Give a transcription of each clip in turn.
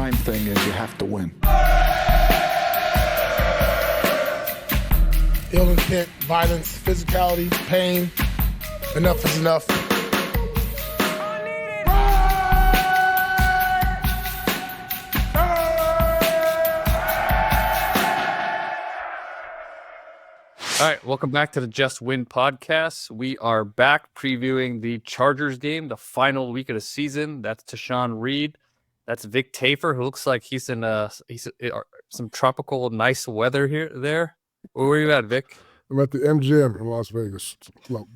time thing is you have to win. Ill intent, violence, physicality, pain. Enough is enough. All right, welcome back to the Just Win podcast. We are back previewing the Chargers game, the final week of the season. That's Tashan Reed. That's Vic Tafer, who looks like he's in some tropical, nice weather there. Where are you at, Vic? I'm at the MGM in Las Vegas.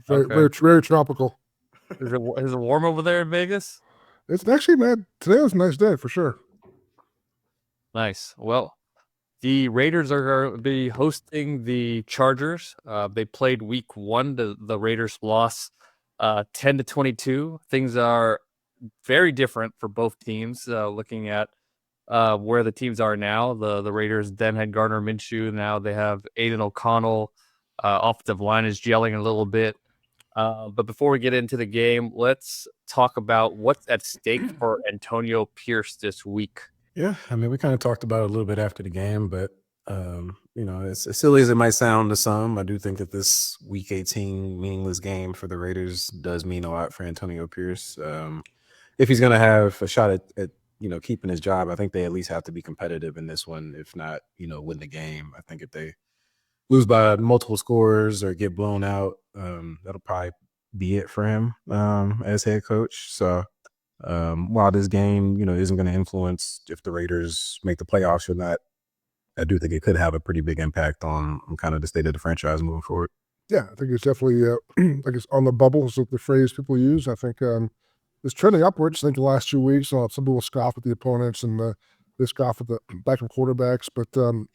Very, Okay. very tropical. Is it warm over there in Vegas? It's actually, man, today was a nice day for sure. Nice. Well, the Raiders are going to be hosting the Chargers. They played week 1. The Raiders lost 10-22. Things are very different for both teams. Looking at where the teams are now, the Raiders then had Gardner Minshew. Now they have Aidan O'Connell. Offensive line is gelling a little bit. But before we get into the game, let's talk about what's at stake for Antonio Pierce this week. Yeah, I mean, we kind of talked about it a little bit after the game, but, as silly as it might sound to some, I do think that this Week 18 meaningless game for the Raiders does mean a lot for Antonio Pierce. If he's going to have a shot at keeping his job, I think they at least have to be competitive in this one, if not, win the game. I think if they lose by multiple scores or get blown out, that'll probably be it for him as head coach. So, while this game, isn't going to influence if the Raiders make the playoffs or not, I do think it could have a pretty big impact on kind of the state of the franchise moving forward. Yeah, I think it's definitely, like it's on the bubble, is the phrase people use. I think it's trending upwards. I think the last 2 weeks, some people scoff at the opponents and they scoff at the backup quarterbacks. But the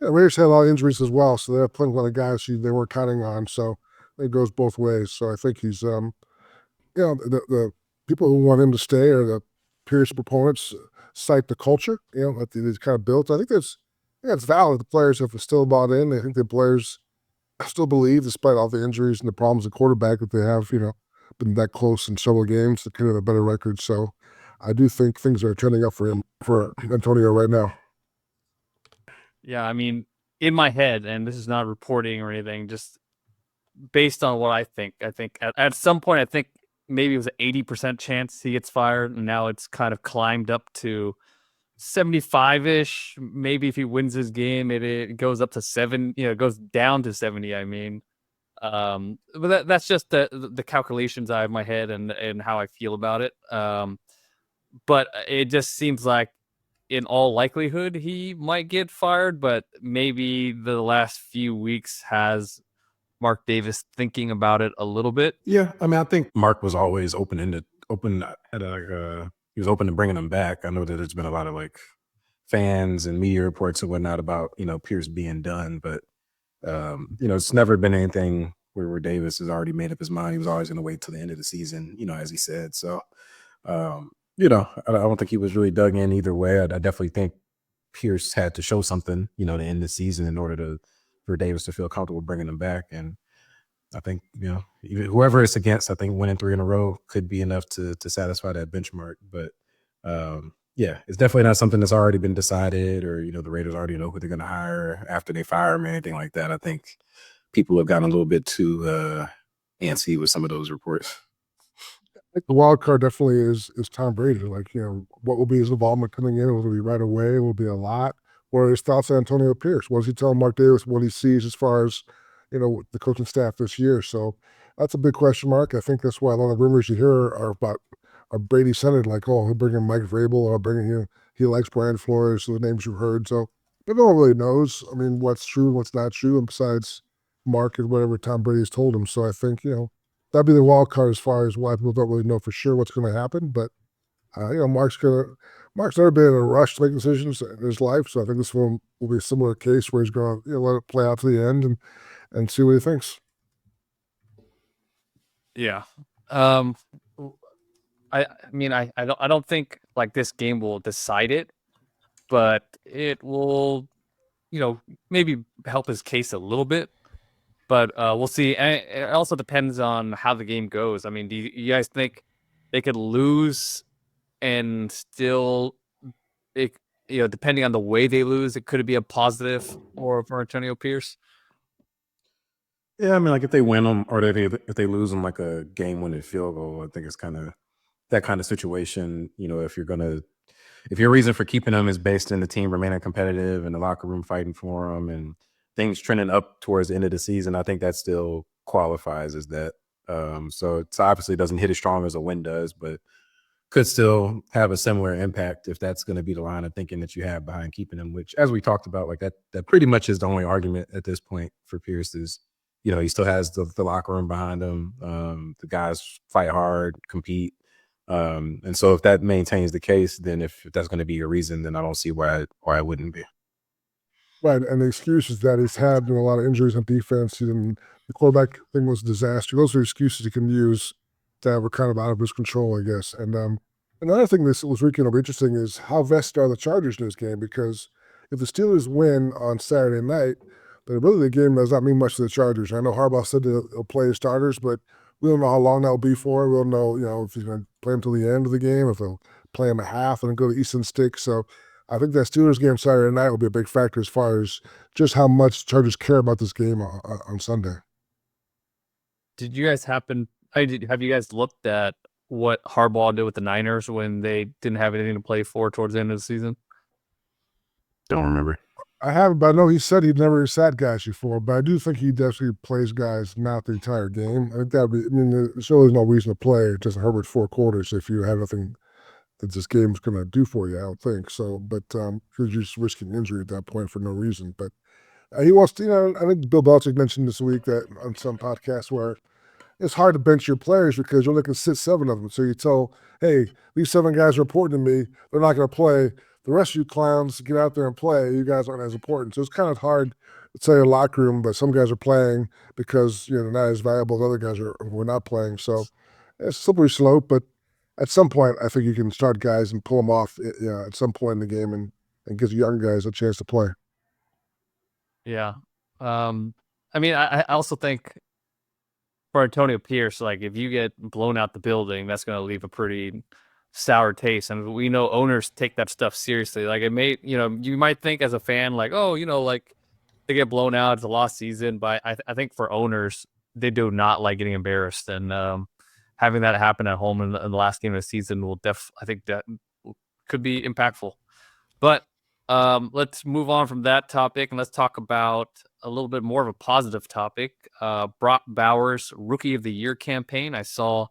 Raiders had a lot of injuries as well, so they're playing a lot of guys who they weren't counting on. So it goes both ways. So I think he's, the people who want him to stay or the Pierce proponents cite the culture, that he's kind of built. I think it's valid. The players have still bought in. I think the players still believe, despite all the injuries and the problems at quarterback, that they have, been that close in several games to kind of a better record. So I do think things are trending up for him, for Antonio right now. Yeah, I mean, in my head, and this is not reporting or anything, just based on what I think at some point, I think maybe it was an 80% chance he gets fired, and now it's kind of climbed up to 75-ish. Maybe if he wins his game, it goes up to 7. It goes down to 70. I mean, but that's just the calculations I have in my head and how I feel about it. But it just seems like, in all likelihood, he might get fired. But maybe the last few weeks has Mark Davis thinking about it a little bit. Yeah, I mean, I think Mark was always open he was open to bringing him back. I know that there's been a lot of fans and media reports and whatnot about Pierce being done, but it's never been anything where Davis has already made up his mind. He was always going to wait till the end of the season, as he said. So, I don't think he was really dug in either way. I definitely think Pierce had to show something, to end the season in order for Davis to feel comfortable bringing him back. And I think, whoever it's against, I think winning 3 in a row could be enough to satisfy that benchmark. But, it's definitely not something that's already been decided or, the Raiders already know who they're going to hire after they fire him or anything like that. I think people have gotten a little bit too antsy with some of those reports. I think the wild card definitely is Tom Brady. What will be his involvement coming in? Will it be right away? Will it be a lot? What are his thoughts on Antonio Pierce? What does he tell Mark Davis what he sees as far as, the coaching staff this year? So that's a big question mark. I think that's why a lot of rumors you hear are about Brady centered, he'll bring in Mike Vrabel, or bring in, he likes Brian Flores, the names you've heard. So, but no one really knows, what's true and what's not true, and besides Mark and whatever Tom Brady's told him. So I think, that'd be the wild card as far as why people don't really know for sure what's going to happen. But, Mark's never been in a rush to make decisions in his life. So I think this one will be a similar case where he's going to let it play out to the end and see what he thinks. Yeah. I don't think this game will decide it, but it will, maybe help his case a little bit. But we'll see. And it also depends on how the game goes. I mean, do you guys think they could lose and still it, depending on the way they lose, it could be a positive for Antonio Pierce. Yeah, I mean, like if they win them or if they lose them like a game-winning field goal, I think it's kind of that kind of situation. If your reason for keeping them is based in the team remaining competitive and the locker room fighting for them and things trending up towards the end of the season, I think that still qualifies as that. So it obviously doesn't hit as strong as a win does, but could still have a similar impact if that's going to be the line of thinking that you have behind keeping him, which, as we talked about, like that pretty much is the only argument at this point for Pierce is, he still has the locker room behind him. The guys fight hard, compete. And so if that maintains the case, then if that's going to be your reason, then I don't see why it wouldn't be. Right, and the excuse is that he's had a lot of injuries on defense, and the quarterback thing was a disaster. Those are excuses he can use that were kind of out of his control, I guess. And another thing this weekend will be interesting is how vested are the Chargers in this game, because if the Steelers win on Saturday night, then really the game does not mean much to the Chargers. I know Harbaugh said he'll play his starters, but we don't know how long that'll be for. We don't know, if he's going to play him till the end of the game, if he'll play him a half and then go to Easton Stick. So I think that Steelers game Saturday night will be a big factor as far as just how much Chargers care about this game on Sunday. Did you guys have you guys looked at what Harbaugh did with the Niners when they didn't have anything to play for towards the end of the season? Don't remember. I haven't, but I know he said he'd never sat guys before, but I do think he definitely plays guys not the entire game. I think there's really no reason to play Justin Herbert 4 quarters if you have nothing that this game's going to do for you, I don't think. So, but because you're just risking injury at that point for no reason. But he wants to, I think Bill Belichick mentioned this week that on some podcast where it's hard to bench your players because you're looking to sit 7 of them. So you tell, hey, these 7 guys are important to me. They're not going to play. The rest of you clowns, get out there and play. You guys aren't as important. So it's kind of hard to tell your locker room, but some guys are playing because they're not as valuable as other guys who are not playing. So it's a slippery slope, but at some point, I think you can start guys and pull them off at some point in the game and give young guys a chance to play. Yeah. I mean, I also think for Antonio Pierce, like if you get blown out the building, that's going to leave a pretty sour taste. And we know owners take that stuff seriously. Like it may, you might think as a fan, like, oh, like they get blown out, it's a lost season. But I think for owners, they do not like getting embarrassed. And having that happen at home in the last game of the season will I think that could be impactful. But let's move on from that topic and let's talk about a little bit more of a positive topic. Brock Bowers' Rookie of the Year campaign. I saw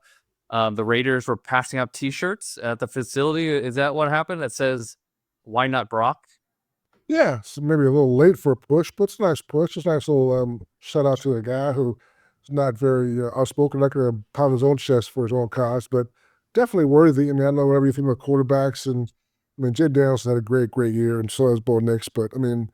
the Raiders were passing out T-shirts at the facility. Is that what happened? That says, "Why not Brock?" Yeah, so maybe a little late for a push, but it's a nice push. It's a nice little shout out to a guy who is not very outspoken, not going to pound his own chest for his own cause, but definitely worthy. I mean, I know whatever you think about quarterbacks, and I mean, Jay Danielson had a great year, and so has Bo Nix, but I mean,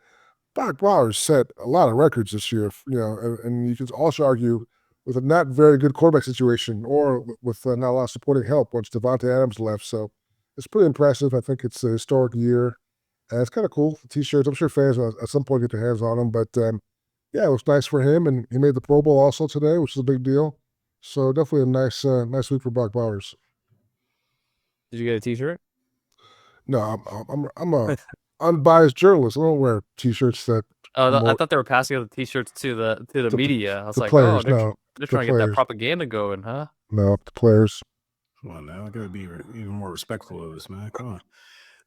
Brock Bowers set a lot of records this year, and you can also argue with a not very good quarterback situation or with not a lot of supporting help once Devontae Adams left. So it's pretty impressive. I think it's a historic year. And it's kind of cool. The T-shirts, I'm sure fans will at some point get their hands on them. But yeah, it was nice for him. And he made the Pro Bowl also today, which is a big deal. So definitely a nice week for Brock Bowers. Did you get a T-shirt? No, I'm a unbiased journalist. I don't wear T-shirts that. I thought they were passing out the T-shirts to the media. I was like, players, they're trying to get that propaganda going, huh? No, the players. Come on now, I gotta be even more respectful of this, man. Come on.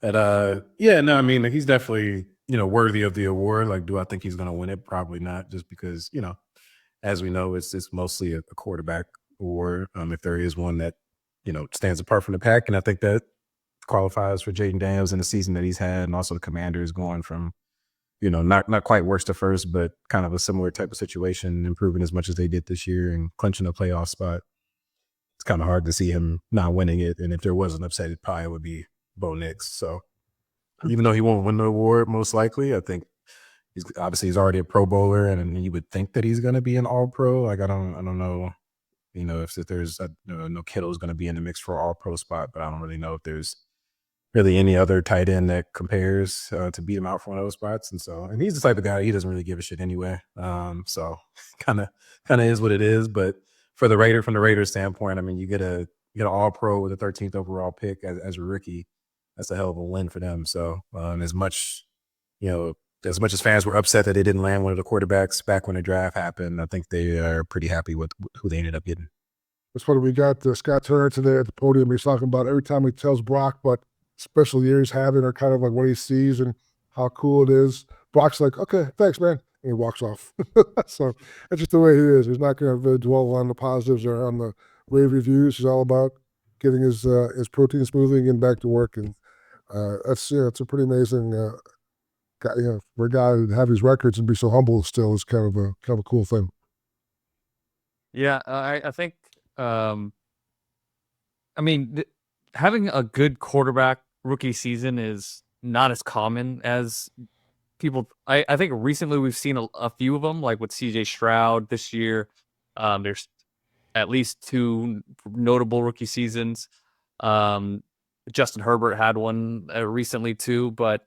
I mean, he's definitely worthy of the award. Like, do I think he's gonna win it? Probably not, just because as we know, it's mostly a quarterback award. If there is one that stands apart from the pack, and I think that qualifies for Jaden Daniels in the season that he's had, and also the Commanders going from not quite worst to first, but kind of a similar type of situation, improving as much as they did this year and clinching a playoff spot. It's kind of hard to see him not winning it, and if there was an upset, it probably would be Bo Nix. So even though he won't win the award, most likely, I think he's already a Pro Bowler, and you would think that he's going to be an All Pro. Like I don't know, if there's no Kittle's going to be in the mix for an All Pro spot, but I don't really know if there's really any other tight end that compares to beat him out for one of those spots. And he's the type of guy, he doesn't really give a shit anyway. So kind of is what it is. But from the Raiders standpoint, I mean, you get an All Pro with a 13th overall pick as a rookie. that's a hell of a win for them. So as much as fans were upset that they didn't land one of the quarterbacks back when the draft happened, I think they are pretty happy with who they ended up getting. That's funny. We got Scott Turner today at the podium. He's talking about every time he tells Brock what special year he's having or kind of like what he sees and how cool it is. Brock's like, okay, thanks, man. And he walks off. So that's just the way he is. He's not going to really dwell on the positives or on the rave reviews. He's all about getting his protein smoothie and back to work. And it's a pretty amazing guy, for a guy to have his records and be so humble still is kind of a cool thing. Yeah, I think. I mean, having a good quarterback rookie season is not as common as people. I think recently we've seen a few of them, like with CJ Stroud this year. There's at least 2 notable rookie seasons. Justin Herbert had one recently too, but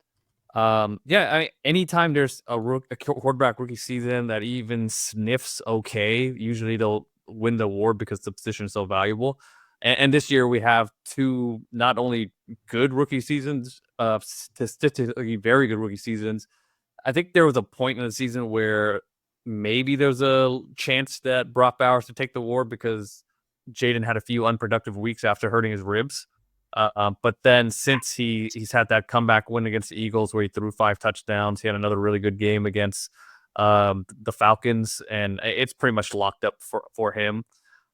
anytime there's a quarterback rookie season that even sniffs okay, usually they'll win the award because the position is so valuable. And this year we have 2 not only good rookie seasons, statistically very good rookie seasons. I think there was a point in the season where maybe there's a chance that Brock Bowers to take the award because Jaden had a few unproductive weeks after hurting his ribs. But then since he's had that comeback win against the Eagles where he threw 5 touchdowns, he had another really good game against the Falcons, and it's pretty much locked up for him.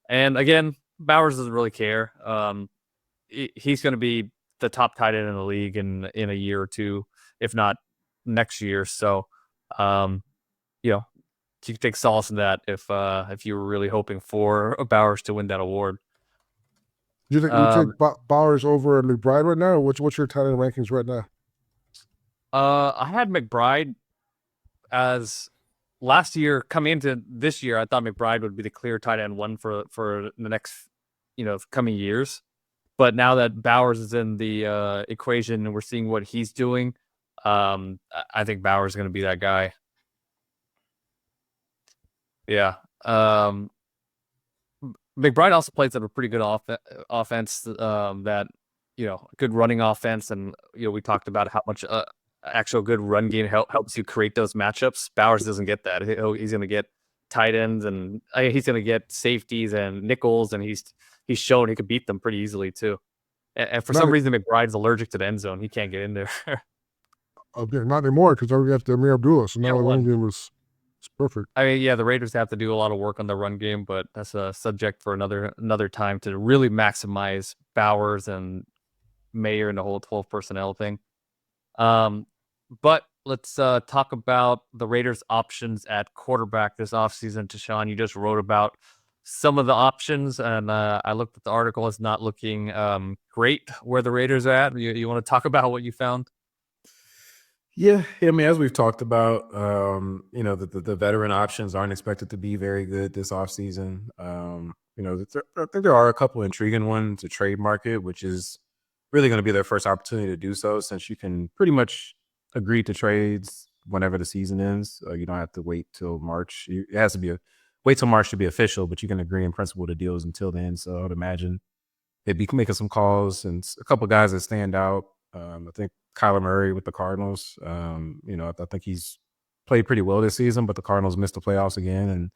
And again, Bowers doesn't really care. He's going to be the top tight end in the league in a year or 2, if not next year. So, you can take solace in that if you were really hoping for Bowers to win that award. Do you think you take Bowers over McBride right now, or what's your tight end rankings right now? I had McBride as last year. Coming into this year, I thought McBride would be the clear tight end 1 for the next coming years. But now that Bowers is in the equation and we're seeing what he's doing, I think Bowers is going to be that guy. Yeah. McBride also plays at a pretty good offense that, good running offense. And, we talked about how much actual good run game helps you create those matchups. Bowers doesn't get that. He's going to get tight ends and he's going to get safeties and nickels. And he's shown he could beat them pretty easily too. And for some reason, McBride's allergic to the end zone. He can't get in there. Okay, not anymore because already got Amir Abdullah. So now the run game it's perfect. I mean, yeah, the Raiders have to do a lot of work on the run game, but that's a subject for another time to really maximize Bowers and Mayer and the whole 12 personnel thing. But let's talk about the Raiders' options at quarterback this offseason. Tashan, you just wrote about some of the options, and I looked at the article. It's not looking great where the Raiders are at. You want to talk about what you found? Yeah, I mean, as we've talked about, the veteran options aren't expected to be very good this offseason. I think there are a couple intriguing ones to trade market, which is really going to be their first opportunity to do so, since you can pretty much agree to trades whenever the season ends. You don't have to wait till March. It has to be wait till March to be official, but you can agree in principle to deals until then. So I would imagine they'd be making some calls and a couple guys that stand out. I think Kyler Murray with the Cardinals. I think he's played pretty well this season, but the Cardinals missed the playoffs again. And,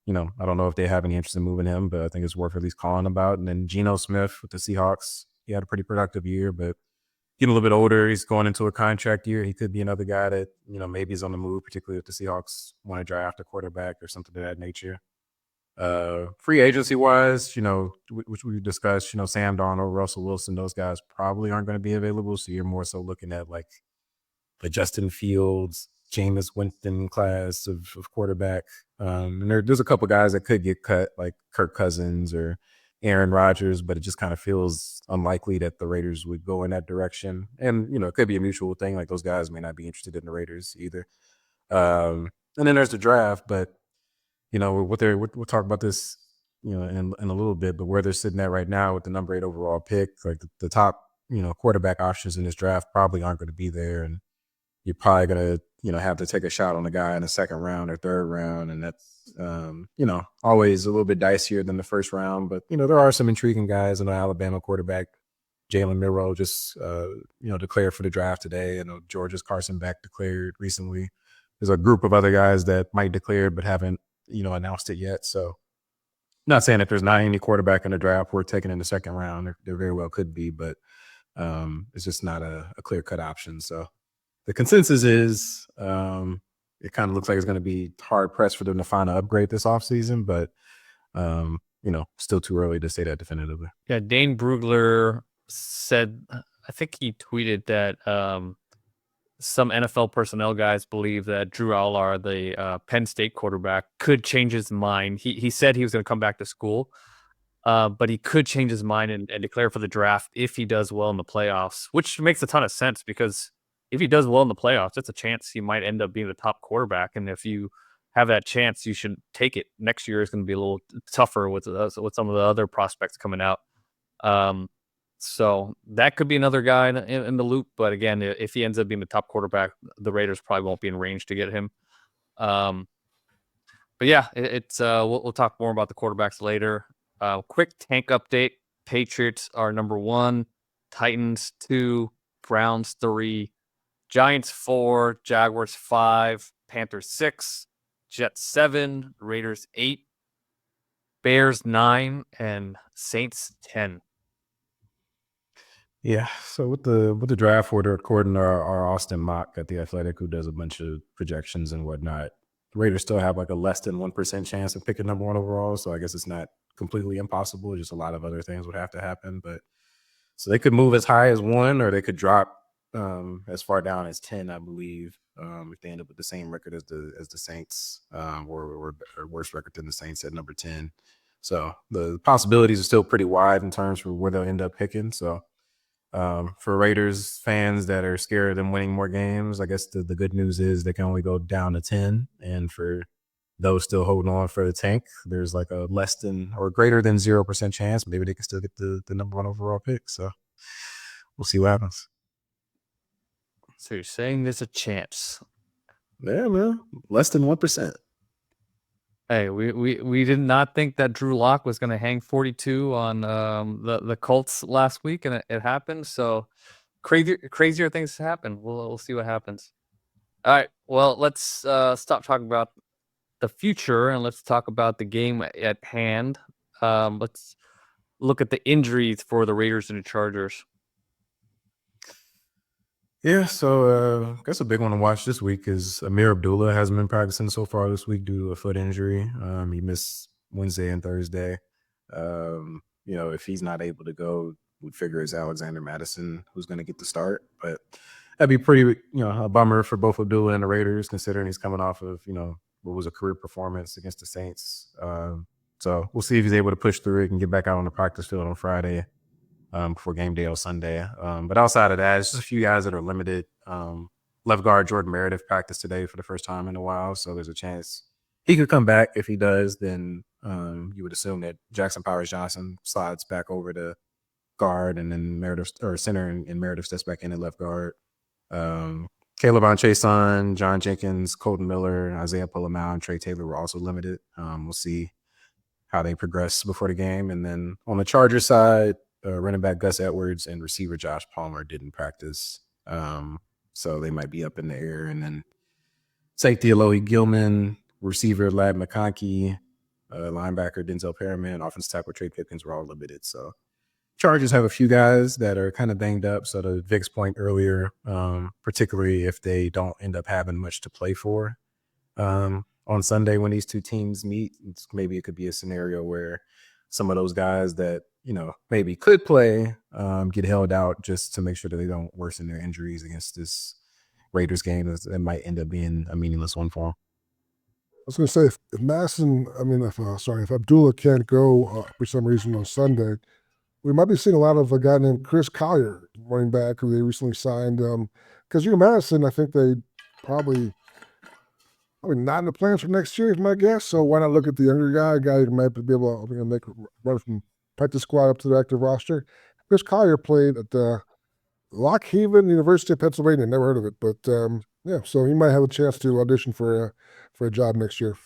I don't know if they have any interest in moving him, but I think it's worth at least calling about. And then Geno Smith with the Seahawks. He had a pretty productive year, but getting a little bit older. He's going into a contract year. He could be another guy that, maybe is on the move, particularly if the Seahawks want to draft a quarterback or something of that nature. Free agency wise, which we discussed, Sam Darnold, Russell Wilson, those guys probably aren't going to be available. So you're more so looking at like the Justin Fields, Jameis Winston class of quarterback. And there's a couple guys that could get cut, like Kirk Cousins or Aaron Rodgers, but it just kind of feels unlikely that the Raiders would go in that direction. And, it could be a mutual thing. Like those guys may not be interested in the Raiders either. And then there's the draft, but we'll talk about this, in a little bit, but where they're sitting at right now with the number 8 overall pick, like the top, quarterback options in this draft probably aren't going to be there. And you're probably going to, have to take a shot on a guy in the second round or third round. And that's, always a little bit dicier than the first round. But, there are some intriguing guys in the Alabama quarterback Jalen Milroe just declared for the draft today. I know Georgia's Carson Beck declared recently. There's a group of other guys that might declare but haven't announced it yet. So not saying that there's not any quarterback in the draft we're taking in the second round. There very well could be, but it's just not a clear-cut option. So the consensus is it kind of looks like it's going to be hard-pressed for them to find an upgrade this offseason, but still too early to say that definitively. Yeah, Dane Brugler said, I think he tweeted that some NFL personnel guys believe that Drew Aller, the Penn State quarterback, could change his mind. He said he was going to come back to school, but he could change his mind and declare for the draft if he does well in the playoffs, which makes a ton of sense because if he does well in the playoffs, it's a chance he might end up being the top quarterback. And if you have that chance, you should take it. Next year is going to be a little tougher with some of the other prospects coming out. So that could be another guy in the loop. But again, if he ends up being the top quarterback, the Raiders probably won't be in range to get him. But yeah, it's we'll talk more about the quarterbacks later. Quick tank update. Patriots are number 1, Titans 2, Browns 3, Giants 4, Jaguars 5, Panthers 6, Jets 7, Raiders 8, Bears 9, and Saints 10. Yeah, so with the draft order, according to our Austin Mock at The Athletic, who does a bunch of projections and whatnot, the Raiders still have like a less than 1% chance of picking number 1 overall. So I guess it's not completely impossible. Just a lot of other things would have to happen. But so they could move as high as 1, or they could drop as far down as 10, I believe, if they end up with the same record as the Saints, or worse record than the Saints at number 10. So the possibilities are still pretty wide in terms of where they'll end up picking. So for Raiders fans that are scared of them winning more games, I guess the good news is they can only go down to 10. And for those still holding on for the tank, there's like a less than or greater than 0% chance. Maybe they can still get the number 1 overall pick. So we'll see what happens. So you're saying there's a chance? Yeah, man. Less than 1%. Hey, we did not think that Drew Lock was going to hang 42 on the Colts last week, and it happened. So crazier things happen. We'll see what happens. All right. Well, let's stop talking about the future and let's talk about the game at hand. Let's look at the injuries for the Raiders and the Chargers. Yeah, so I guess a big one to watch this week is Amir Abdullah hasn't been practicing so far this week due to a foot injury. He missed Wednesday and Thursday. If he's not able to go, we'd figure it's Alexander Madison who's going to get the start. But that'd be pretty, a bummer for both Abdullah and the Raiders, considering he's coming off of, what was a career performance against the Saints. So we'll see if he's able to push through it and get back out on the practice field on Friday. Before game day on Sunday. But outside of that, it's just a few guys that are limited. Left guard Jordan Meredith practiced today for the first time in a while, so there's a chance he could come back. If he does, then you would assume that Jackson Powers Johnson slides back over to guard, and then Meredith or center, and Meredith steps back in at left guard. Caleb Chason, John Jenkins, Colton Miller, Isaiah Pulamau, and Trey Taylor were also limited. We'll see how they progress before the game. And then on the Chargers side, running back Gus Edwards and receiver Josh Palmer didn't practice. So they might be up in the air. And then safety Alohi Gilman, receiver Lad McConkey, linebacker Denzel Perriman, offensive tackle Trey Pipkins were all limited. So Chargers have a few guys that are kind of banged up. So to Vic's point earlier, particularly if they don't end up having much to play for on Sunday when these two teams meet, maybe it could be a scenario where some of those guys that maybe could play, get held out just to make sure that they don't worsen their injuries against this Raiders game that might end up being a meaningless one for them. I was going to say, if Madison, if Abdullah can't go for some reason on Sunday, we might be seeing a lot of a guy named Chris Collier, running back, who they recently signed. Because Madison, I think they probably not in the plans for next year is my guess. So why not look at the younger guy, a guy who might be able to make a run from practice squad up to the active roster. Chris Collier played at Lock Haven, University of Pennsylvania. Never heard of it, but so he might have a chance to audition for a job next year.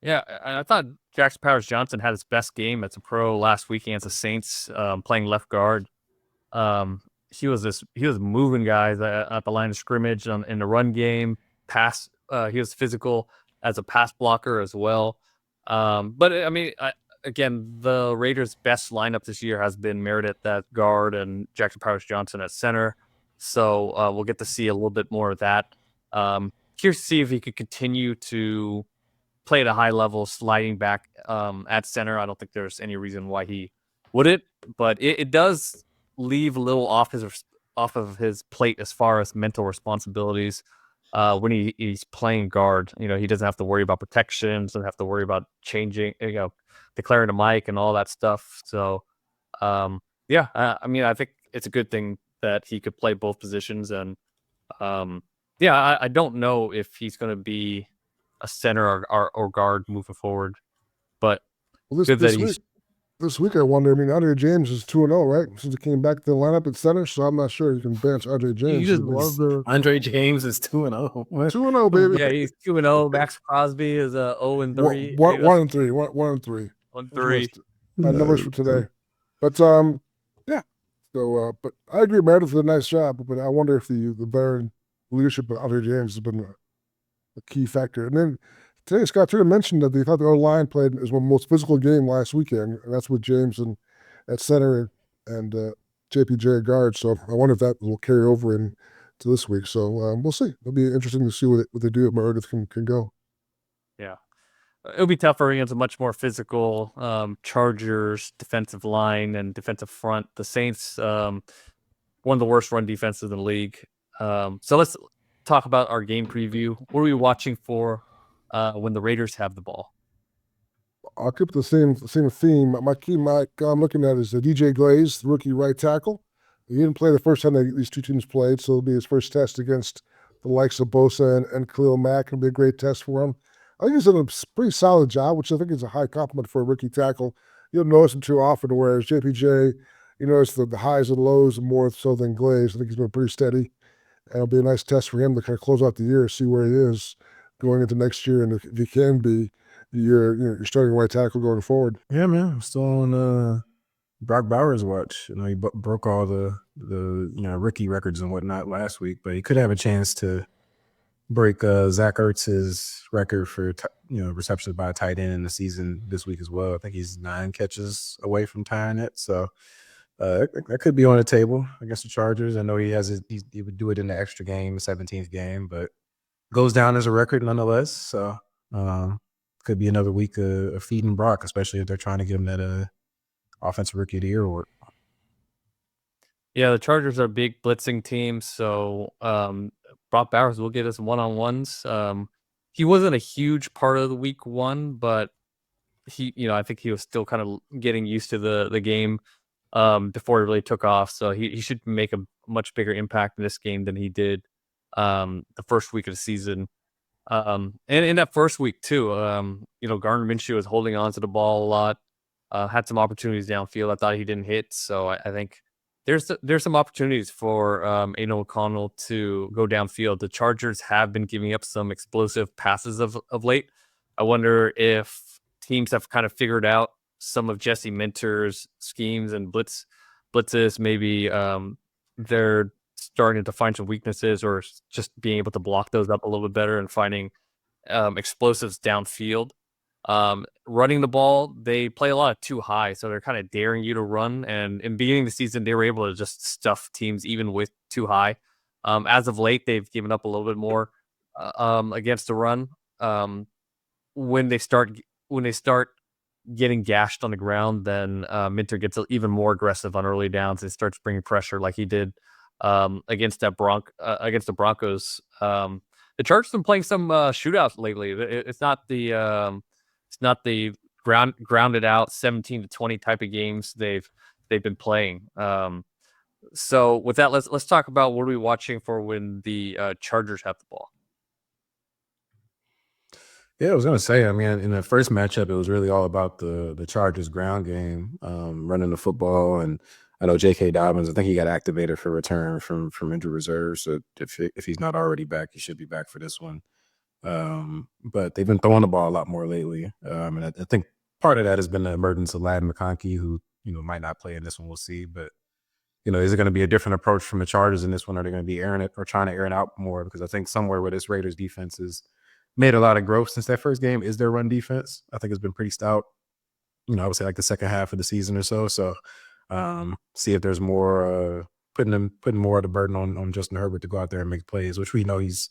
Yeah, and I thought Jackson Powers Johnson had his best game as a pro last week against the Saints, playing left guard. He was moving guys at the line of scrimmage in the run game. He was physical as a pass blocker as well. But I mean, again, the Raiders' best lineup this year has been Meredith at guard and Jackson Powers Johnson at center. So we'll get to see a little bit more of that. Curious to see if he could continue to play at a high level, sliding back at center. I don't think there's any reason why he wouldn't, but it does leave a little off of his plate as far as mental responsibilities when he's playing guard. You know, he doesn't have to worry about protection, doesn't have to worry about changing, declaring the mic and all that stuff. So, I mean, I think it's a good thing that he could play both positions. And I don't know if he's going to be a center or guard moving forward, but this week I wonder. I mean, Andre James is 2-0, right? Since he came back to the lineup at center, so I'm not sure you can bench Andre James. Andre James is 2-0. 2-0, baby. Yeah, he's 2-0. Max Crosby is 0-3. 1-3. 1-3. 1-3. My numbers for today. But yeah. So, but I agree, Meredith did a nice job. But I wonder if the veteran leadership of Andre James has been a key factor. And then today, Scott Turner mentioned that they thought the O-line played as one of the most physical game last weekend, and that's with James at center and JPJ at guard. So I wonder if that will carry over into this week. So we'll see. It'll be interesting to see what they do if Meredith can go. Yeah. It'll be tougher against a much more physical Chargers defensive line and defensive front. The Saints, one of the worst run defenses in the league. So let's talk about our game preview. What are we watching for when the Raiders have the ball? I'll keep the same theme. My key I'm looking at is DJ Glaze, the rookie right tackle. He didn't play the first time these two teams played, so it'll be his first test against the likes of Bosa and Khalil Mack. It'll be a great test for him. I think he's done a pretty solid job, which I think is a high compliment for a rookie tackle. You don't notice him too often, whereas JPJ, you notice the highs and lows more so than Glaze. I think he's been pretty steady. And it'll be a nice test for him to kind of close out the year, see where he is going into next year, and if he can be your starting right tackle going forward. Yeah, man, I'm still on Brock Bowers' watch. You know, he broke all the rookie records and whatnot last week, but he could have a chance to break Zach Ertz's record for receptions by a tight end in the season this week as well. I think he's 9 catches away from tying it, so that could be on the table against the Chargers. I know he would do it in the extra game, the 17th game, but goes down as a record nonetheless. So could be another week of feeding Brock, especially if they're trying to get him that offensive rookie of the year award. Yeah, the Chargers are a big blitzing team, so Brock Bowers will get us one-on-ones. He wasn't a huge part of the week 1, but I think he was still kind of getting used to the game before he really took off. So he should make a much bigger impact in this game than he did the first week of the season. And in that first week too, Gardner Minshew was holding on to the ball a lot, had some opportunities downfield. I thought he didn't hit. So I think there's some opportunities for Aidan O'Connell to go downfield. The Chargers have been giving up some explosive passes of late. I wonder if teams have kind of figured out some of Jesse Minter's schemes and blitzes. Maybe they're starting to find some weaknesses, or just being able to block those up a little bit better and finding explosives downfield. Running the ball, they play a lot of too high, so they're kind of daring you to run. And in beginning of the season, they were able to just stuff teams even with too high. As of late, they've given up a little bit more against the run. When they start getting gashed on the ground, then Minter gets even more aggressive on early downs and starts bringing pressure like he did against the Broncos. The Chargers have been playing some shootouts lately. It's not the grounded out 17-20 type of games they've been playing. So with that, let's talk about what are we watching for when the Chargers have the ball. Yeah, I was going to say, I mean, in the first matchup, it was really all about the Chargers ground game, running the football. And I know J.K. Dobbins, I think he got activated for return from injured reserve. So if he's not already back, he should be back for this one. But they've been throwing the ball a lot more lately. And I think part of that has been the emergence of Ladd McConkey, who, might not play in this one. We'll see. But, is it going to be a different approach from the Chargers in this one? Are they going to be airing it or trying to air it out more? Because I think somewhere where this Raiders defense has made a lot of growth since that first game is their run defense. I think it's been pretty stout. I would say like the second half of the season or so. So see if there's more putting more of the burden on Justin Herbert to go out there and make plays, which we know he's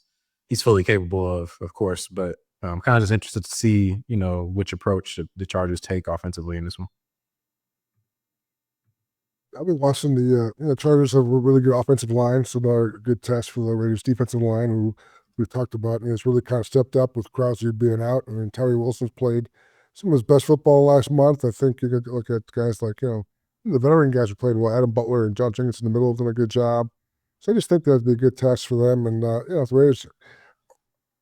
fully capable of course. But I'm kind of just interested to see, which approach the Chargers take offensively in this one. I've been watching the Chargers have a really good offensive line, so they're a good test for the Raiders defensive line, who we've talked about. It's really kind of stepped up with Crosby being out. I mean, Tyree Wilson's played some of his best football last month. I think you could look at guys like, the veteran guys who played well. Adam Butler and John Jenkins in the middle have done a good job. So I just think that'd be a good test for them. And, if the Raiders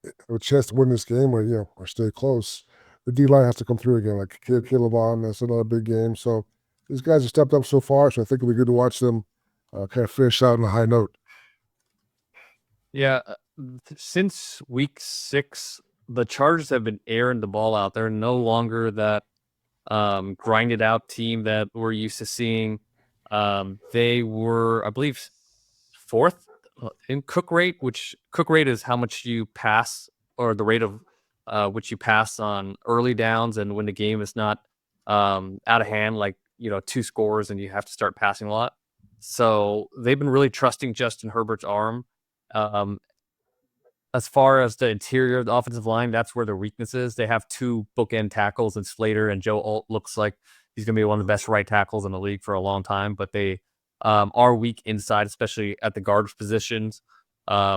have a chance to win this game or stay close, the D-line has to come through again. Like Caleb Vaughn, that's another big game. So these guys have stepped up so far, so I think it'll be good to watch them kind of finish out on a high note. Yeah, since week 6, the Chargers have been airing the ball out. They're no longer that grinded out team that we're used to seeing. They were, I believe, 4th in cook rate, which cook rate is how much you pass, or the rate of which you pass on early downs and when the game is not out of hand, like 2 scores and you have to start passing a lot. So they've been really trusting Justin Herbert's arm. As far as the interior of the offensive line, that's where their weakness is. They have 2 bookend tackles in Slater, and Joe Alt looks like he's going to be one of the best right tackles in the league for a long time, but they are weak inside, especially at the guard positions.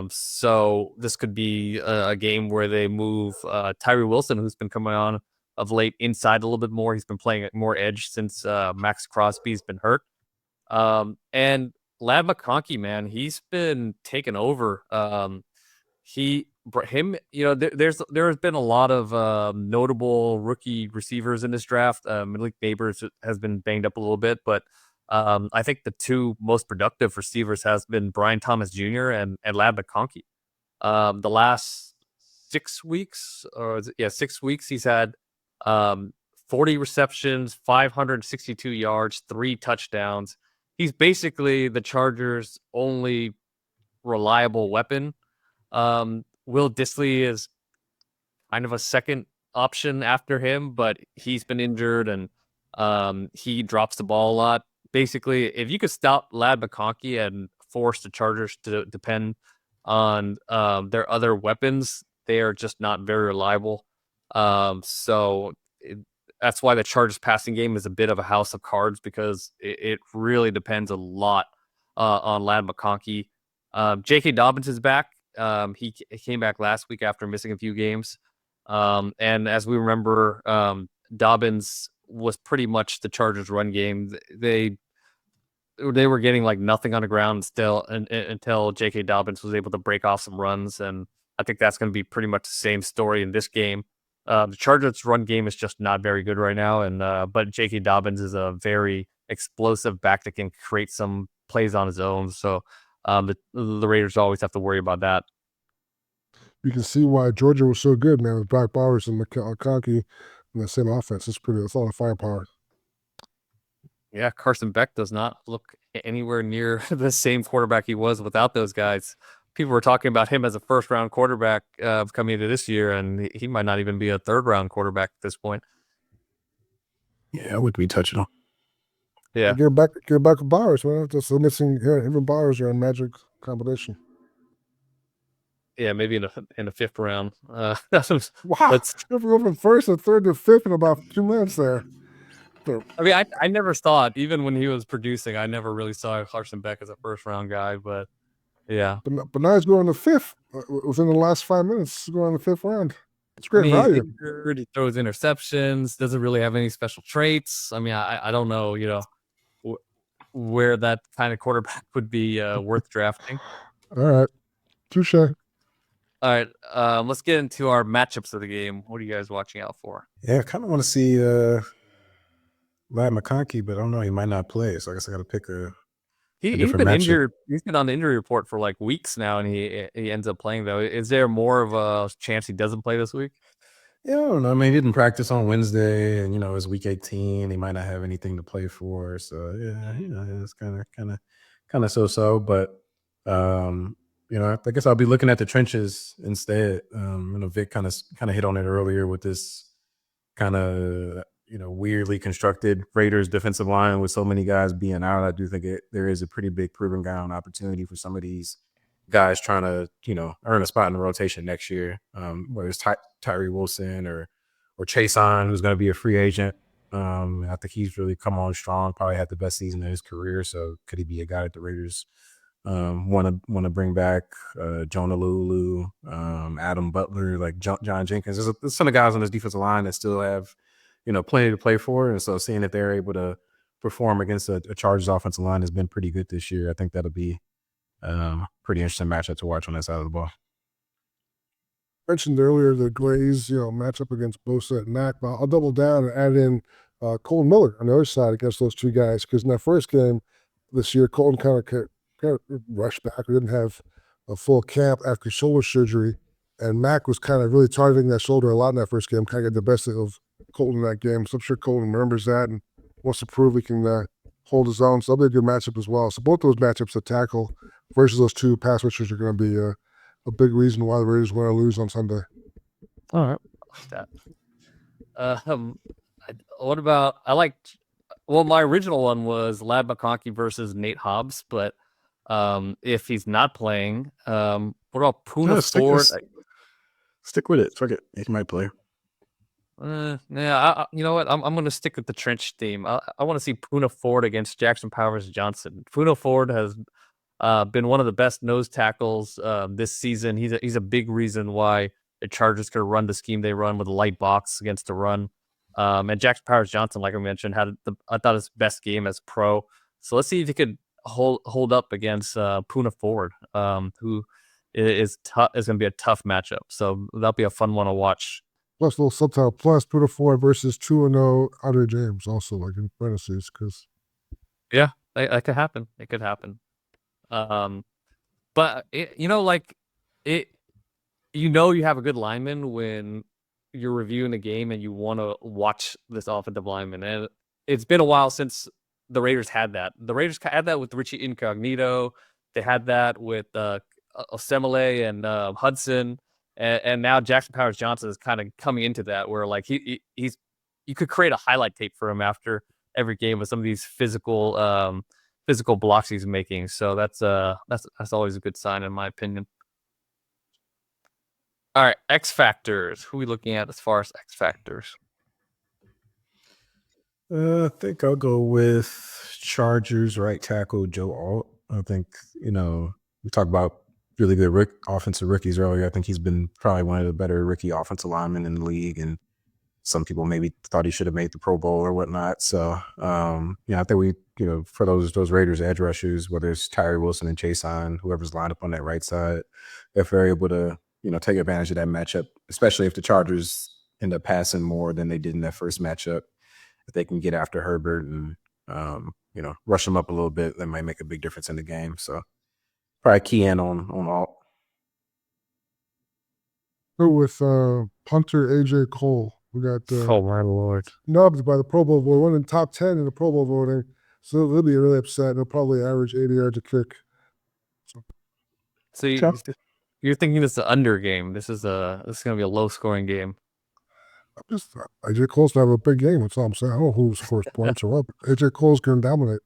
So this could be a game where they move Tyree Wilson, who's been coming on of late, inside a little bit more. He's been playing at more edge since Max Crosby's been hurt. And Ladd McConkey, man, he's been taken over. There has been a lot of notable rookie receivers in this draft. Malik Neighbors has been banged up a little bit, but I think the 2 most productive receivers has been Brian Thomas Jr. and Ladd McConkey. The last 6 weeks, 6 weeks, he's had 40 receptions, 562 yards, 3 touchdowns. He's basically the Chargers' only reliable weapon. Will Dissly is kind of a second option after him, but he's been injured and he drops the ball a lot. Basically, if you could stop Ladd McConkey and force the Chargers to depend on their other weapons, they are just not very reliable. That's why the Chargers passing game is a bit of a house of cards, because it really depends a lot on Ladd McConkey. J.K. Dobbins is back. He came back last week after missing a few games. And as we remember, Dobbins was pretty much the Chargers run game. They were getting like nothing on the ground still until J.K. Dobbins was able to break off some runs. And I think that's going to be pretty much the same story in this game. The Chargers run game is just not very good right now. But J.K. Dobbins is a very explosive back that can create some plays on his own. So the Raiders always have to worry about that. You can see why Georgia was so good, man, with Brock Bowers and McConkey in the same offense. It's a lot of firepower. Yeah, Carson Beck does not look anywhere near the same quarterback he was without those guys. People were talking about him as a first-round quarterback coming into this year, and he might not even be a third-round quarterback at this point. Yeah, I would be touching on. Yeah, Get back with Bowers, man. Just missing him and Bowers are a magic combination. Yeah, maybe in a 5th round. Wow, if we go from 1st to 3rd to 5th in about 2 minutes there. I mean, I never saw it. Even when he was producing, I never really saw Carson Beck as a first-round guy, but yeah. But now he's going to 5th. Within the last 5 minutes, he's going to the 5th round. It's great value. He throws interceptions, doesn't really have any special traits. I mean, I don't know, where that kind of quarterback would be worth drafting. All right. Touche. All right. Let's get into our matchups of the game. What are you guys watching out for? Yeah, I kind of want to see Ladd McConkey, but I don't know. He might not play, so I guess I got to pick a He's been injured. He's been on the injury report for like weeks now, and he ends up playing, though. Is there more of a chance he doesn't play this week? Yeah, I don't know. I mean, he didn't practice on Wednesday, and it's week 18. He might not have anything to play for. So yeah, it's kind of so. But I guess I'll be looking at the trenches instead. Vic kind of hit on it earlier with this kind of weirdly constructed Raiders defensive line with so many guys being out. I do think there is a pretty big proving ground opportunity for some of these guys trying to earn a spot in the rotation next year, whether it's Tyree Wilson or Chason, who's going to be a free agent. I think he's really come on strong, probably had the best season of his career. So could he be a guy that the Raiders want to bring back? Jonah Lulu, Adam Butler, like John Jenkins. There's a ton of guys on this defensive line that still have plenty to play for, and so seeing if they're able to perform against a Chargers offensive line has been pretty good this year. I think that'll be pretty interesting matchup to watch on that side of the ball. Mentioned earlier the Glaze, matchup against Bosa and Mack, but I'll double down and add in Colton Miller on the other side against those two guys, because in that first game this year, Colton kind of rushed back. We didn't have a full camp after shoulder surgery, and Mack was kind of really targeting that shoulder a lot in that first game, kind of get the best of Colton in that game. So I'm sure Colton remembers that and wants to prove he can hold his own. So that'll be a good matchup as well. So both those matchups, the tackle versus those two pass rushers, are going to be a big reason why the Raiders want to lose on Sunday. All right. What about my original one was Lad McConkey versus Nate Hobbs, but if he's not playing, what about Poona Ford? Stick with it. Fuck it. He might play. Yeah, you know what? I'm going to stick with the trench theme. I want to see Poona Ford against Jackson Powers Johnson. Poona Ford has been one of the best nose tackles this season. He's a big reason why the Chargers could run the scheme they run with a light box against the run. And Jackson Powers Johnson, like I mentioned, I thought his best game as pro. So let's see if he could hold up against Poona Ford, who is going to be a tough matchup. So that'll be a fun one to watch. Plus, a little subtitle. Plus, Poona Ford versus 2-0 Andre James, also like in parentheses, because that could happen. It could happen. But you have a good lineman when you're reviewing the game and you want to watch this offensive lineman. And it's been a while since the Raiders had that. The Raiders had that with Richie Incognito. They had that with Osemele and Hudson. And now Jackson Powers Johnson is kind of coming into that, where like he's you could create a highlight tape for him after every game with some of these physical blocks he's making. So that's always a good sign in my opinion. All right, X factors. Who are we looking at as far as X factors? I think I'll go with Chargers right tackle Joe Alt. I think we talked about really good offensive rookies earlier. I think he's been probably one of the better rookie offensive linemen in the league, and some people maybe thought he should have made the Pro Bowl or whatnot. So, I think we, for those Raiders edge rushers, whether it's Tyree Wilson and Chason, whoever's lined up on that right side, if they're able to, take advantage of that matchup, especially if the Chargers end up passing more than they did in that first matchup, if they can get after Herbert and, rush him up a little bit, that might make a big difference in the game. So, probably key in on all. Go with punter AJ Cole. We got oh my lord, nubbed by the Pro Bowl vote, one in the top 10 in the Pro Bowl voting. So they'll be really upset. They'll probably average 80 yards a kick. So you're thinking this is an under game. This is going to be a low scoring game. AJ Cole's gonna have a big game. That's all I'm saying. I don't know who scores points or what. AJ Cole's gonna dominate.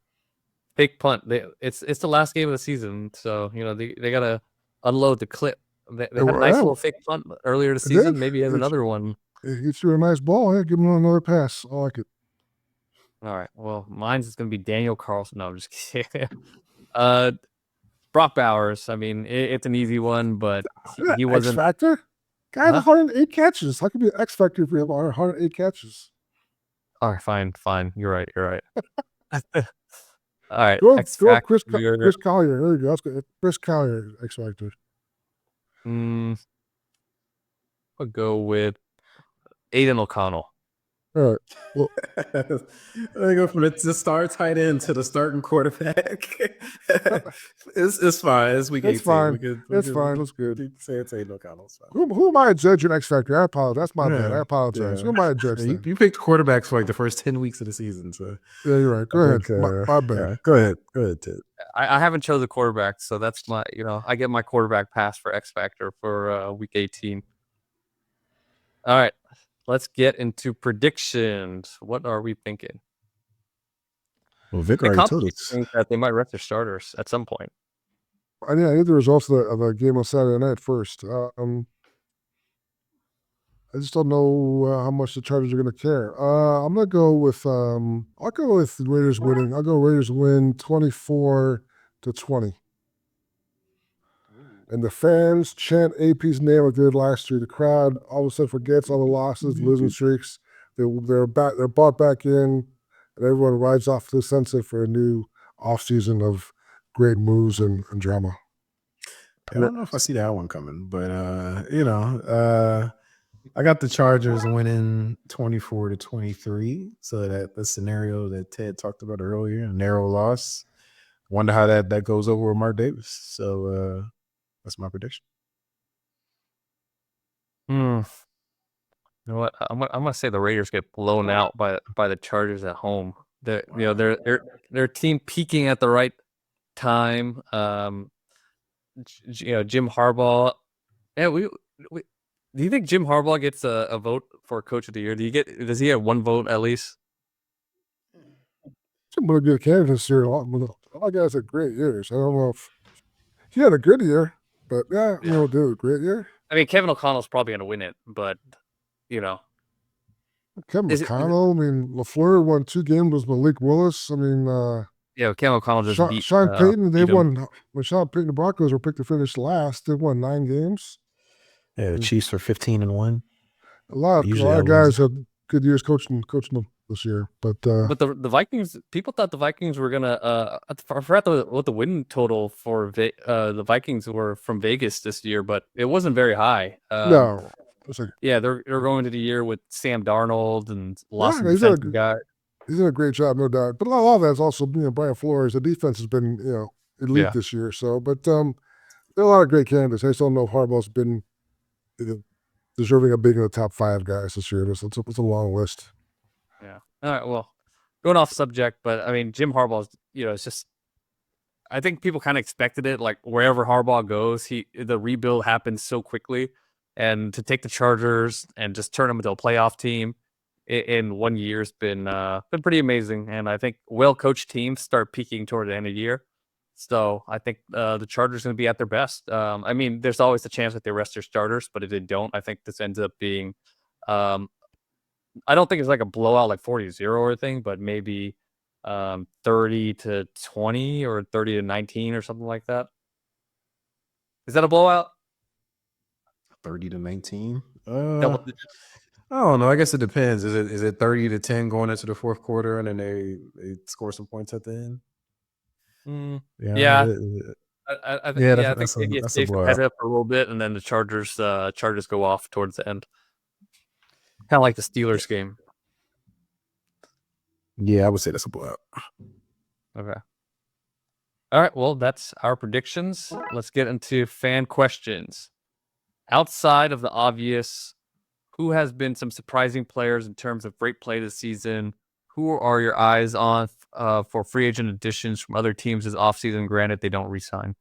Fake punt. It's the last game of the season, so they gotta unload the clip. They had a nice little fake punt earlier this season. Maybe he has another one. He threw a nice ball. Yeah, give him another pass. I like it. All right. Well, mine's is gonna be Daniel Carlson. No, I'm just kidding. Brock Bowers. I mean, it's an easy one, but he wasn't. X factor. Guy had 108 catches. How could be an X factor if we have 108 catches? All right, fine. You're right. All right. Go Chris Collier. There you go. That's good. Chris Collier, X factor. I'll go with Aidan O'Connell. All right. Well, They go from the star tight end to the starting quarterback. It's fine. It's week 18. it's fine. We It's could fine. It's good. say it's Aidan O'Connell. It's fine. Who am I to judge your X Factor? I apologize. That's my bad. I Yeah, apologize. yeah. Who am I to judge You, then? you picked quarterbacks for like the first 10 weeks of the season. So Yeah, you're right. Go I ahead. think, My bad. yeah, go ahead, Ted. I haven't chosen a quarterback, so that's my, I get my quarterback pass for X Factor for week 18. All right, let's get into predictions. What are we thinking? Well, Vic The already told company us. thinks that they might rest their starters at some point. I need the results of the game on Saturday night first. I just don't know how much the Chargers are going to care. I'm going to go with I'll go with the Raiders winning. I'll go Raiders win 24-20. And the fans chant AP's name like they did last year. The crowd all of a sudden forgets all the losses, the losing streaks. They're back. They're bought back in, and everyone rides off to the sunset for a new offseason of great moves and drama. I don't know if I see that one coming, but I got the Chargers winning 24-23. So that the scenario that Ted talked about earlier, a narrow loss. Wonder how that goes over with Mark Davis. So that's my prediction. You know what? I'm gonna say the Raiders get blown out by the Chargers at home. Their team peaking at the right time. Jim Harbaugh. Yeah, we do you think Jim Harbaugh gets a vote for Coach of the Year? Does he have one vote at least? Some really good candidates here. A lot of guys had great years. I don't know if he had a good year, but yeah. Did a great year. I mean, Kevin O'Connell's probably gonna win it, but Kevin McConnell. I mean, LaFleur won 2 games with Malik Willis. I mean, Kevin O'Connell just beat Sean Payton. They beat him. won when Sean Payton. The Broncos were picked to finish last. They won 9 games. Yeah, the Chiefs are 15-1. A lot of guys had good years coaching them this year, but the Vikings. People thought the Vikings were gonna. I forgot what the win total for the Vikings were from Vegas this year, but it wasn't very high. No. They're going to the year with Sam Darnold and lost some defensive guy. He's done a great job, no doubt. But a lot of that's also Brian Flores. The defense has been elite this year. So, but there are a lot of great candidates. I just don't know if Harbaugh's been deserving of being in the top 5 guys this year. It's a long list. Yeah. All right. Well, going off subject, but I mean, Jim Harbaugh's. It's just. I think people kind of expected it. Like wherever Harbaugh goes, the rebuild happens so quickly. And to take the Chargers and just turn them into a playoff team in 1 year has been pretty amazing. And I think well-coached teams start peaking toward the end of the year. So I think the Chargers are going to be at their best. I mean, there's always the chance that they rest their starters, but if they don't, I think this ends up being I don't think it's like a blowout like 40-0 or anything, but maybe 30-20 or 30-19 or something like that. Is that a blowout? 30-19. I don't know. I guess it depends. Is it 30-10 going into the fourth quarter and then they score some points at the end? Yeah. I think that's it gets a blowout. competitive for a little bit, and then the Chargers go off towards the end, kind of like the Steelers game. Yeah, I would say that's a blowout. Okay. All right. Well, that's our predictions. Let's get into fan questions. Outside of the obvious, who has been some surprising players in terms of great play this season? Who are your eyes on for free agent additions from other teams this offseason? Granted, they don't re-sign.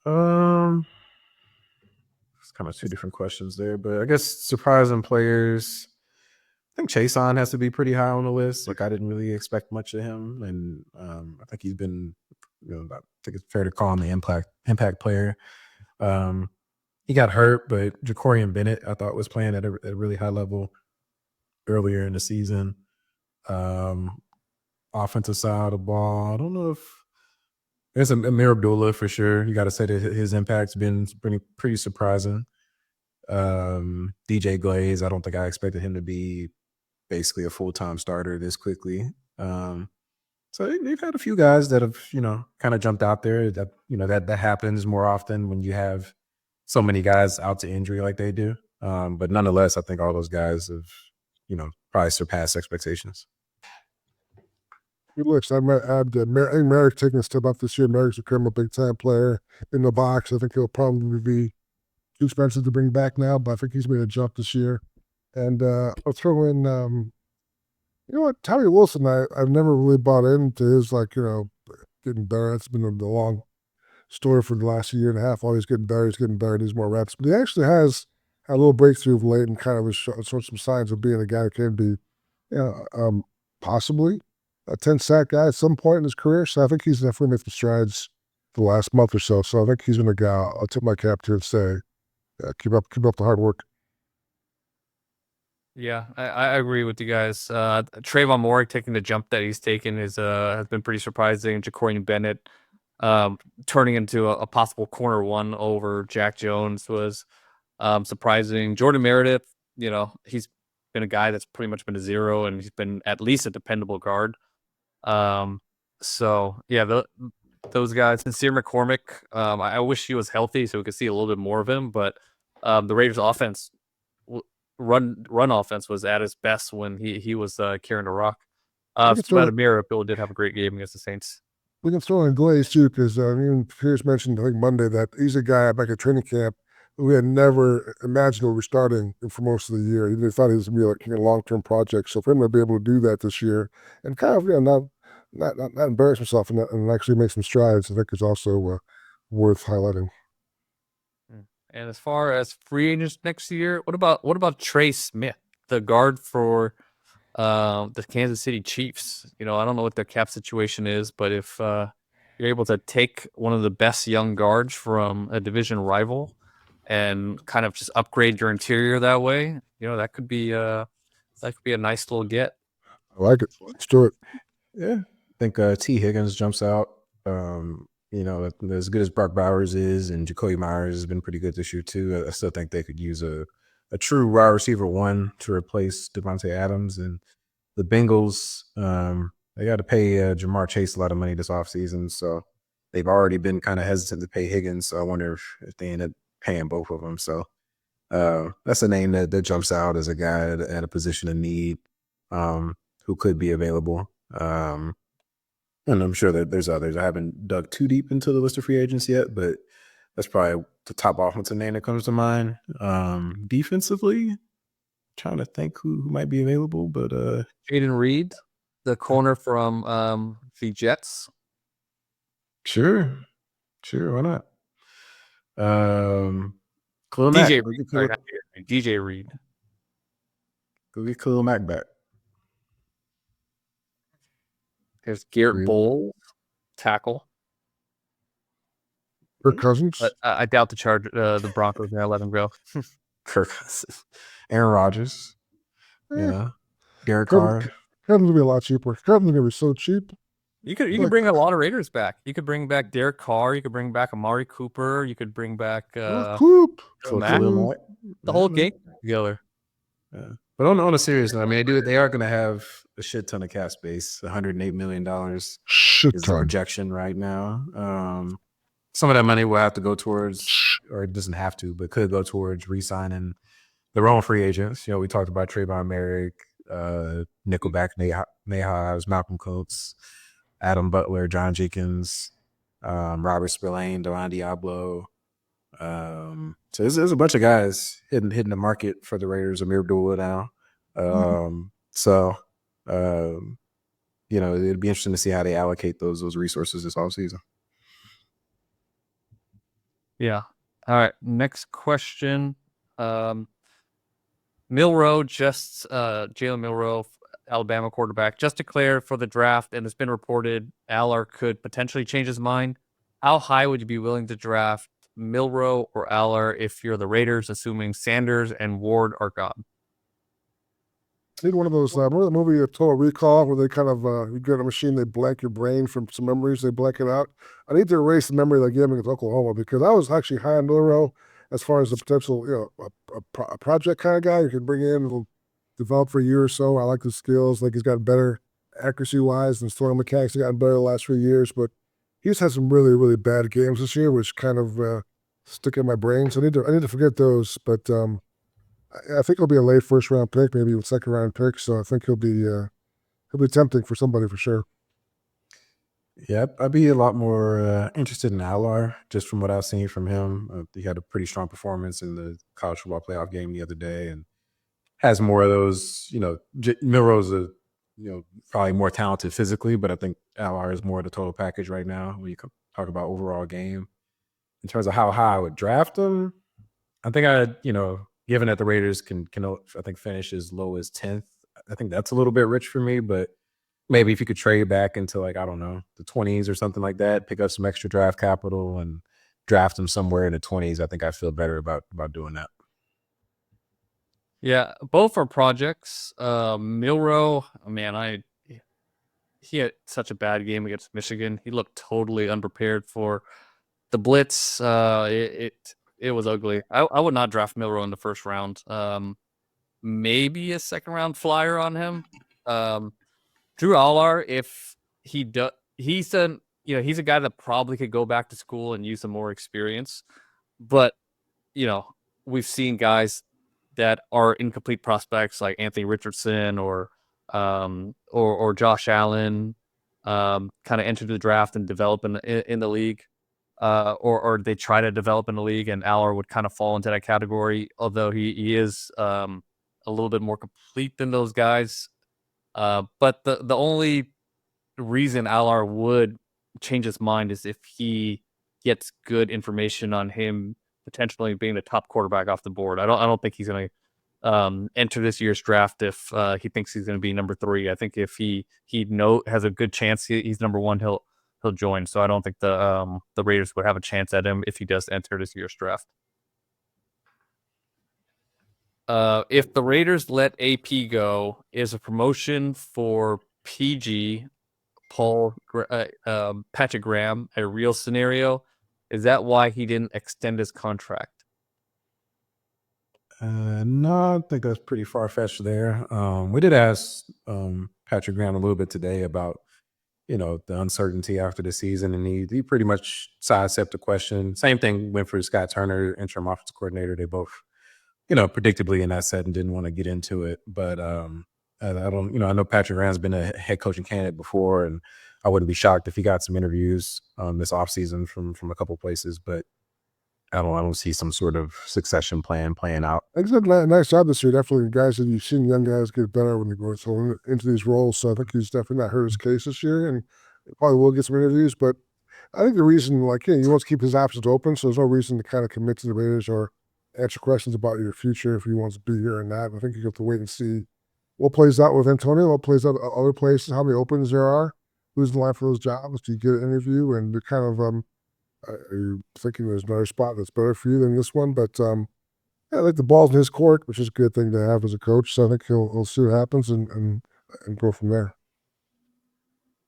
It's kind of 2 different questions there, but I guess surprising players. I think Tashan has to be pretty high on the list. Like I didn't really expect much of him, and I think he's been, I think it's fair to call him the impact player. He got hurt, but Jacorian Bennett I thought was playing at a really high level earlier in the season. Offensive side of the ball, I don't know if there's Amir Abdullah for sure. You got to say that his impact's been pretty surprising. DJ Glaze, I don't think I expected him to be basically a full-time starter this quickly. So they've had a few guys that have, kind of jumped out there that, that happens more often when you have so many guys out to injury like they do. But nonetheless, I think all those guys have, probably surpassed expectations. Good looks. I might add I think Merrick taking a step up this year. Merrick's become a big time player in the box. I think he'll probably be too expensive to bring back now, but I think he's made a jump this year. And I'll throw in, you know what, Tyree Wilson. I've never really bought into his getting better. That's been the long story for the last year and a half. Always getting better. He's getting better. Needs more reps, but he actually has had a little breakthrough of late and kind of has shown some signs of being a guy who can be, possibly a 10-sack guy at some point in his career. So I think he's definitely made some strides the last month or so. So I think he's been a guy I'll tip my cap to and say, keep up the hard work. Yeah, I agree with you guys. Trayvon Moore taking the jump that he's taken has been pretty surprising. Ja'Cory Bennett turning into a possible corner one over Jack Jones was surprising. Jordan Meredith, he's been a guy that's pretty much been a zero, and he's been at least a dependable guard. So yeah, those guys. Sincere McCormick, I wish he was healthy so we could see a little bit more of him. But the Raiders' offense, run offense, was at its best when he was carrying the rock. Vladimir Bill did have a great game against the Saints. We can throw in Glaze too, because even Pierce mentioned I think Monday that he's a guy back at training camp who we had never imagined would be starting for most of the year. They thought he was going to be a long-term project. So for him to be able to do that this year and kind of not embarrass himself and actually make some strides, I think is also worth highlighting. And as far as free agents next year, what about Trey Smith, the guard for the Kansas City Chiefs? I don't know what their cap situation is, but if you're able to take one of the best young guards from a division rival and kind of just upgrade your interior that way, that could be a nice little get. I like it. Let's do it. Yeah, I think T. Higgins jumps out. As good as Brock Bowers is, and Jacoby Myers has been pretty good this year too. I still think they could use a true wide receiver one to replace Devontae Adams. And the Bengals, they got to pay Jamar Chase a lot of money this offseason, so they've already been kind of hesitant to pay Higgins. So I wonder if they end up paying both of them. So that's a name that jumps out as a guy at a position of need who could be available. And I'm sure that there's others. I haven't dug too deep into the list of free agents yet, but that's probably the top offensive name that comes to mind. Defensively, trying to think who might be available, but Jaden Reed, the corner from the Jets. Sure, why not? Khalil DJ Mack. Reed. Sorry, not DJ Reed. Go get Khalil Mack back. There's Garrett Bowles, tackle. Kirk Cousins. But I doubt the Broncos are going to let him go. Kirk Cousins. Aaron Rodgers. Yeah. Derek Carr. Carr. Cousins will be a lot cheaper. Cousins going to be so cheap. You could bring a lot of Raiders back. You could bring back Derek Carr. You could bring back Amari Cooper. You could bring back Khalil Mack. The whole game together. Yeah. But on a serious note, I mean, they are going to have a shit ton of cap space. $108 million is the projection right now. Some of that money will have to go towards, or it doesn't have to, but could go towards re-signing their own free agents. We talked about Trayvon Merrick, Nickelback, Nahas, Malcolm Coates, Adam Butler, John Jenkins, Robert Spillane, Deron Diablo. So there's a bunch of guys hitting the market for the Raiders. Amir Abdullah now. It'd be interesting to see how they allocate those resources this offseason. Yeah. All right. Next question. Milroe, Jalen Milroe, Alabama quarterback, just declared for the draft, and it's been reported Aller could potentially change his mind. How high would you be willing to draft Milroe or Aller if you're the Raiders, assuming Sanders and Ward are gone? I need one of those. Remember the movie Total Recall, where they kind of you get a machine, they blank your brain from some memories, they blank it out. I need to erase the memory they gave me with Oklahoma, because I was actually high on Milroe as far as the potential, a project kind of guy you can bring in, will develop for a year or so. I like his skills. Like, he's got better accuracy wise, and throwing mechanics have gotten better the last few years. But he's had some really, really bad games this year, which kind of stick in my brain. So I need to forget those. But I think he'll be a late first round pick, maybe a second round pick. So I think he'll be tempting for somebody for sure. Yeah, I'd be a lot more interested in Alar just from what I've seen from him. He had a pretty strong performance in the college football playoff game the other day, and has more of those. Milrose is probably more talented physically, but I think Alar is more of the total package right now when you talk about overall game. In terms of how high I would draft him, I think given that the Raiders can I think finish as low as 10th, I think that's a little bit rich for me, but maybe if you could trade back into I don't know, the 20s or something like that, pick up some extra draft capital and draft him somewhere in the 20s, I think I feel better about doing that. Yeah, both are projects. Milroe, man, he had such a bad game against Michigan. He looked totally unprepared for the blitz. It was ugly. I would not draft Milroe in the first round. Maybe a second round flyer on him. Drew Allar, if he does, he's a guy that probably could go back to school and use some more experience. But we've seen guys that are incomplete prospects like Anthony Richardson or Josh Allen kind of enter the draft and develop in the league. Or they try to develop in the league, and Aller would kind of fall into that category, although he is a little bit more complete than those guys. But the only reason Aller would change his mind is if he gets good information on him potentially being the top quarterback off the board. I don't think he's going to enter this year's draft if he thinks he's going to be number 3. I think if he has a good chance he's number 1, he'll join. So I don't think the Raiders would have a chance at him if he does enter this year's draft. If the Raiders let AP go, is a promotion for PG Patrick Graham a real scenario? Is that why he didn't extend his contract? No, I think that's pretty far-fetched there. We did ask Patrick Graham a little bit today about the uncertainty after the season, and he pretty much sidestepped the question. Same thing went for Scott Turner, interim offensive coordinator. They both predictably in that setting didn't want to get into it, but I don't I know Patrick Graham's been a head coaching candidate before, and I wouldn't be shocked if he got some interviews this offseason from a couple places, but I don't see some sort of succession plan playing out. He's done a nice job this year. Definitely, guys that you've seen young guys get better when they go into these roles. So I think he's definitely not hurt his case this year, and he probably will get some interviews. But I think the reason, he wants to keep his options open, so there's no reason to kind of commit to the Raiders or answer questions about your future if he wants to be here or not. I think you have to wait and see what plays out with Antonio, what plays out at other places, how many openings there are, who's in line for those jobs. Do you get an interview, and they're kind of are you thinking there's another spot that's better for you than this one? But I think the ball's in his court, which is a good thing to have as a coach. So I think he'll see what happens and go from there.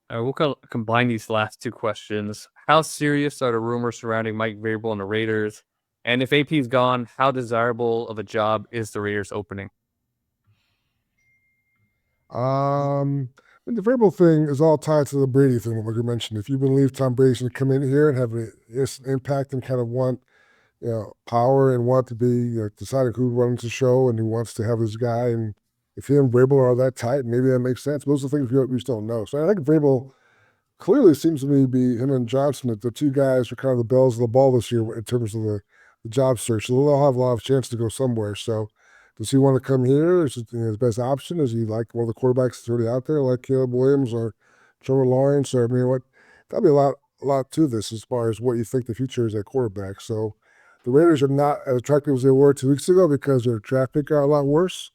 All right, we'll combine these last 2 questions. How serious are the rumors surrounding Mike Vrabel and the Raiders? And if AP's gone, how desirable of a job is the Raiders opening? The Vrabel thing is all tied to the Brady thing, like you mentioned. If you believe Tom Brady's going to come in here and have an impact and kind of want power and want to be deciding who runs the show and who wants to have this guy, and if he and Vrabel are that tight, maybe that makes sense. But those are things we just don't know. So I think Vrabel clearly seems to me to be him and Johnson, that the 2 guys are kind of the bells of the ball this year in terms of the job search. So they'll have a lot of chance to go somewhere. So does he want to come here? Is it his best option? Is he like one of the quarterbacks that's already out there, like Caleb Williams or Trevor Lawrence? Or that'd be a lot to this as far as what you think the future is at quarterback. So the Raiders are not as attractive as they were 2 weeks ago because their draft pick got a lot worse.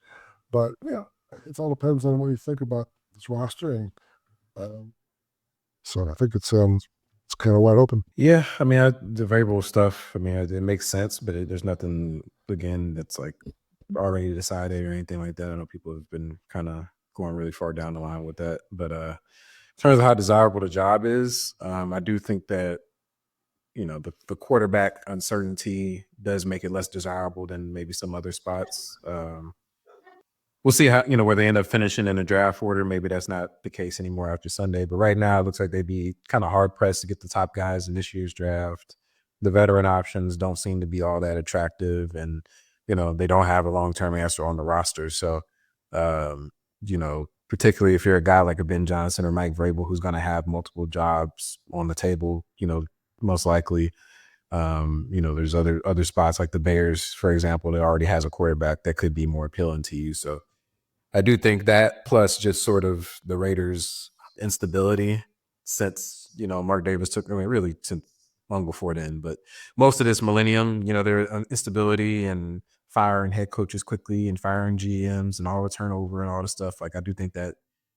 But it all depends on what you think about this roster, and so I think it's kind of wide open. Yeah, I mean, the Vrabel stuff, I mean, it makes sense, but there's nothing, again, that's like already decided or anything like that. I know people have been kind of going really far down the line with that. But in terms of how desirable the job is, I do think that, the quarterback uncertainty does make it less desirable than maybe some other spots. We'll see how, where they end up finishing in the draft order. Maybe that's not the case anymore after Sunday. But right now, it looks like they'd be kind of hard-pressed to get the top guys in this year's draft. The veteran options don't seem to be all that attractive. And they don't have a long-term answer on the roster. So, particularly if you're a guy like a Ben Johnson or Mike Vrabel, who's going to have multiple jobs on the table, most likely, there's other spots like the Bears, for example, that already has a quarterback that could be more appealing to you. So I do think that, plus just sort of the Raiders' instability since, Mark Davis took, really since long before then, but most of this millennium, their instability and firing head coaches quickly and firing GMs and all the turnover and all the stuff. Like, I do think that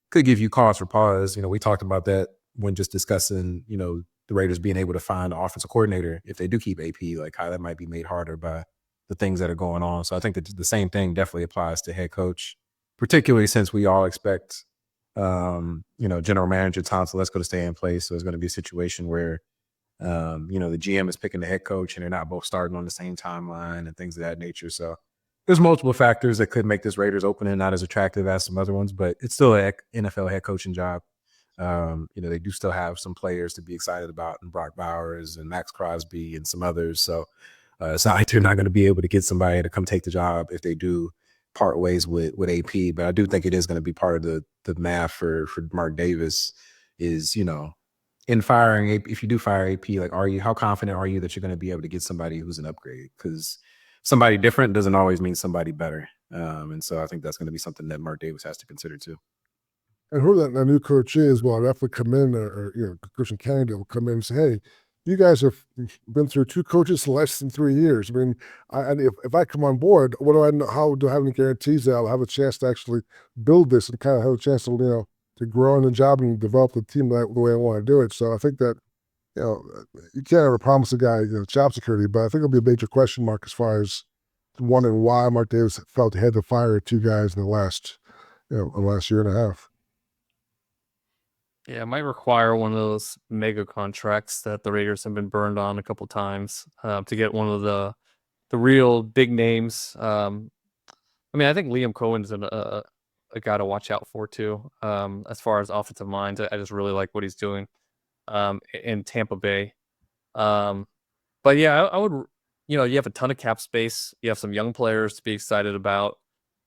could give you cause for pause. We talked about that when just discussing, the Raiders being able to find an offensive coordinator if they do keep AP, like how that might be made harder by the things that are going on. So I think that the same thing definitely applies to head coach, particularly since we all expect, general manager Tom Telesco to stay in place. So it's going to be a situation where, the GM is picking the head coach and they're not both starting on the same timeline and things of that nature. So there's multiple factors that could make this Raiders opening not as attractive as some other ones, but it's still an NFL head coaching job. They do still have some players to be excited about, and Brock Bowers and Max Crosby and some others. So it's not like they're not going to be able to get somebody to come take the job if they do part ways with AP. But I do think it is going to be part of the math for Mark Davis is, in firing AP, if you do fire AP, like, how confident are you that you're going to be able to get somebody who's an upgrade? Because somebody different doesn't always mean somebody better. And so I think that's going to be something that Mark Davis has to consider too. And whoever that new coach is, will definitely come in, or coaching candidate will come in and say, hey, you guys have been through 2 coaches in less than 3 years. I mean, if I come on board, what do I know? How do I have any guarantees that I'll have a chance to actually build this and kind of have a chance to, to grow in the job and develop the team the way I want to do it? So I think that, you can't ever promise a guy, job security, but I think it'll be a major question mark as far as wondering why Mark Davis felt he had to fire 2 guys in the last year and a half. Yeah, it might require one of those mega contracts that the Raiders have been burned on a couple times to get one of the real big names. I think Liam Cohen's a guy to watch out for too. As far as offensive minds, I just really like what he's doing in Tampa Bay. But yeah, I would. You have a ton of cap space. You have some young players to be excited about.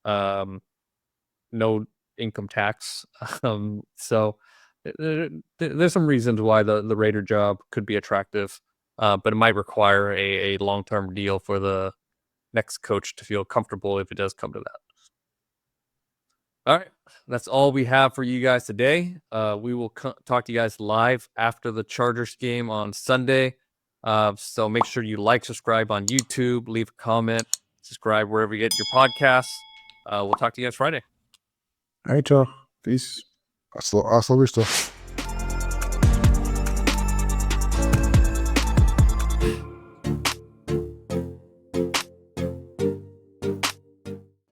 No income tax, so. There's some reasons why the Raider job could be attractive, but it might require a long-term deal for the next coach to feel comfortable if it does come to that. All right, that's all we have for you guys today. We will talk to you guys live after the Chargers game on Sunday. So make sure you subscribe on YouTube, leave a comment, subscribe wherever you get your podcasts. We'll talk to you guys Friday. All right, y'all. Peace. Hasta la vista.